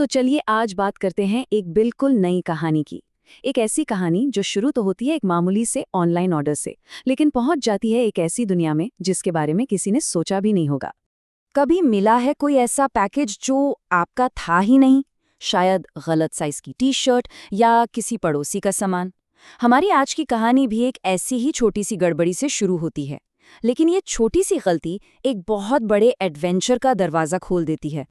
तो चलिए आज बात करते हैं एक बिल्कुल नई कहानी की। एक ऐसी कहानी जो शुरू तो होती है एक मामूली से ऑनलाइन ऑर्डर से, लेकिन पहुंच जाती है एक ऐसी दुनिया में जिसके बारे में किसी ने सोचा भी नहीं होगा। कभी मिला है कोई ऐसा पैकेज जो आपका था ही नहीं? शायद गलत साइज की टी शर्ट या किसी पड़ोसी का सामान। हमारी आज की कहानी भी एक ऐसी ही छोटी सी गड़बड़ी से शुरू होती है, लेकिन ये छोटी सी गलती एक बहुत बड़े एडवेंचर का दरवाजा खोल देती है।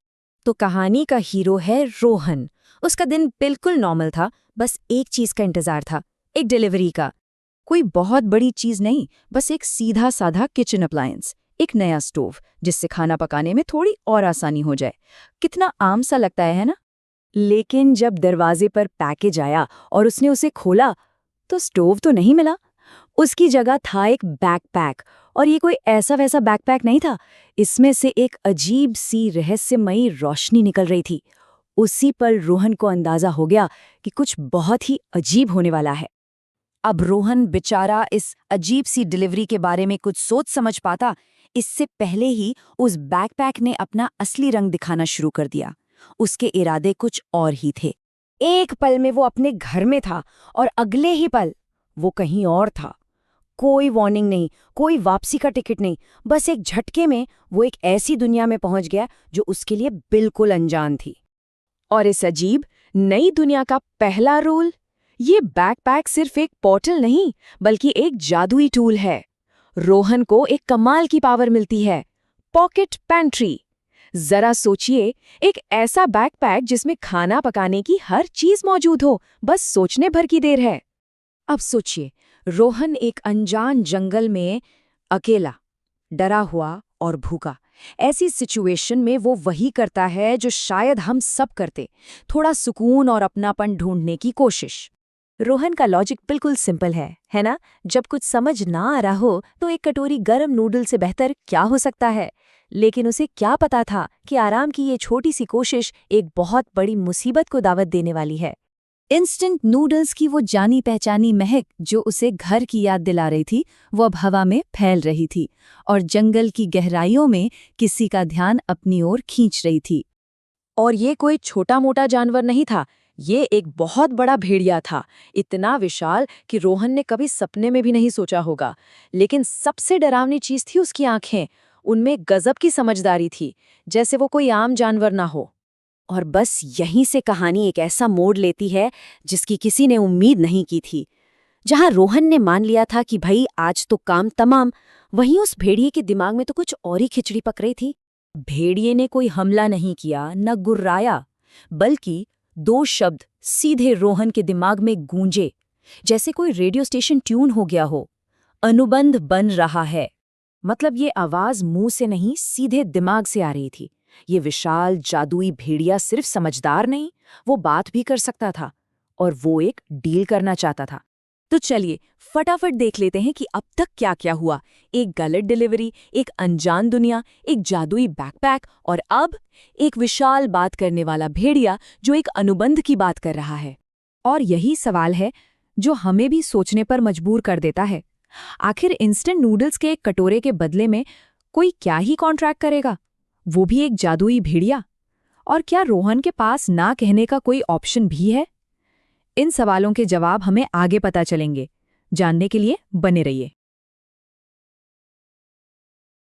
तो कहानी का हीरो है रोहन। उसका दिन बिल्कुल नॉर्मल था, बस एक चीज का इंतजार था, एक डिलीवरी का। कोई बहुत बड़ी चीज नहीं, बस एक सीधा साधा किचन अप्लायंस, एक नया स्टोव जिससे खाना पकाने में थोड़ी और आसानी हो जाए। कितना आम सा लगता है ना? लेकिन जब दरवाजे पर पैकेज आया और उसने उसे खोला तो स्टोव तो नहीं मिला। उसकी जगह था एक बैकपैक, और ये कोई ऐसा वैसा बैकपैक नहीं था। इसमें से एक अजीब सी रहस्यमयी रोशनी निकल रही थी। उसी पर रोहन को अंदाजा हो गया कि कुछ बहुत ही अजीब होने वाला है। अब रोहन बेचारा इस अजीब सी डिलीवरी के बारे में कुछ सोच समझ पाता, इससे पहले ही उस बैकपैक ने अपना असली रंग दिखाना शुरू कर दिया। उसके इरादे कुछ और ही थे। एक पल में वो अपने घर में था और अगले ही पल वो कहीं और था। कोई वार्निंग नहीं, कोई वापसी का टिकट नहीं, बस एक झटके में वो एक ऐसी दुनिया में पहुंच गया जो उसके लिए बिल्कुल अनजान थी। और इस अजीब नई दुनिया का पहला रूल, ये बैकपैक सिर्फ एक पोर्टल नहीं बल्कि एक जादुई टूल है। रोहन को एक कमाल की पावर मिलती है, पॉकेट पैंट्री। जरा सोचिए, एक ऐसा बैकपैक जिसमें खाना पकाने की हर चीज मौजूद हो, बस सोचने भर की देर है। अब सोचिए, रोहन एक अनजान जंगल में अकेला, डरा हुआ और भूखा। ऐसी सिचुएशन में वो वही करता है जो शायद हम सब करते, थोड़ा सुकून और अपनापन ढूंढने की कोशिश। रोहन का लॉजिक बिल्कुल सिंपल है ना? जब कुछ समझ ना आ रहा हो तो एक कटोरी गर्म नूडल से बेहतर क्या हो सकता है? लेकिन उसे क्या पता था कि आराम की ये छोटी सी कोशिश एक बहुत बड़ी मुसीबत को दावत देने वाली है। इंस्टेंट नूडल्स की वो जानी पहचानी महक जो उसे घर की याद दिला रही थी, वो अब हवा में फैल रही थी और जंगल की गहराइयों में किसी का ध्यान अपनी ओर खींच रही थी। और ये कोई छोटा मोटा जानवर नहीं था, ये एक बहुत बड़ा भेड़िया था, इतना विशाल कि रोहन ने कभी सपने में भी नहीं सोचा होगा। लेकिन सबसे डरावनी चीज थी उसकी आंखें। उनमें गजब की समझदारी थी, जैसे वो कोई आम जानवर ना हो। और बस यहीं से कहानी एक ऐसा मोड़ लेती है जिसकी किसी ने उम्मीद नहीं की थी। जहां रोहन ने मान लिया था कि भाई आज तो काम तमाम, वहीं उस भेड़िए के दिमाग में तो कुछ और ही खिचड़ी पक रही थी। भेड़िए ने कोई हमला नहीं किया, न गुर्राया, बल्कि दो शब्द सीधे रोहन के दिमाग में गूंजे, जैसे कोई रेडियो स्टेशन ट्यून हो गया हो। अनुबंध बन रहा है। मतलब ये आवाज मुंह से नहीं, सीधे दिमाग से आ रही थी। ये विशाल जादुई भेड़िया सिर्फ समझदार नहीं, वो बात भी कर सकता था, और वो एक डील करना चाहता था। तो चलिए फटाफट देख लेते हैं कि अब तक क्या क्या हुआ। एक गलत डिलीवरी, एक अनजान दुनिया, एक जादुई बैकपैक, और अब एक विशाल बात करने वाला भेड़िया जो एक अनुबंध की बात कर रहा है। और यही सवाल है जो हमें भी सोचने पर मजबूर कर देता है। आखिर इंस्टेंट नूडल्स के एक कटोरे के बदले में कोई क्या ही कॉन्ट्रैक्ट करेगा, वो भी एक जादुई भेड़िया? और क्या रोहन के पास ना कहने का कोई ऑप्शन भी है? इन सवालों के जवाब हमें आगे पता चलेंगे। जानने के लिए बने रहिए।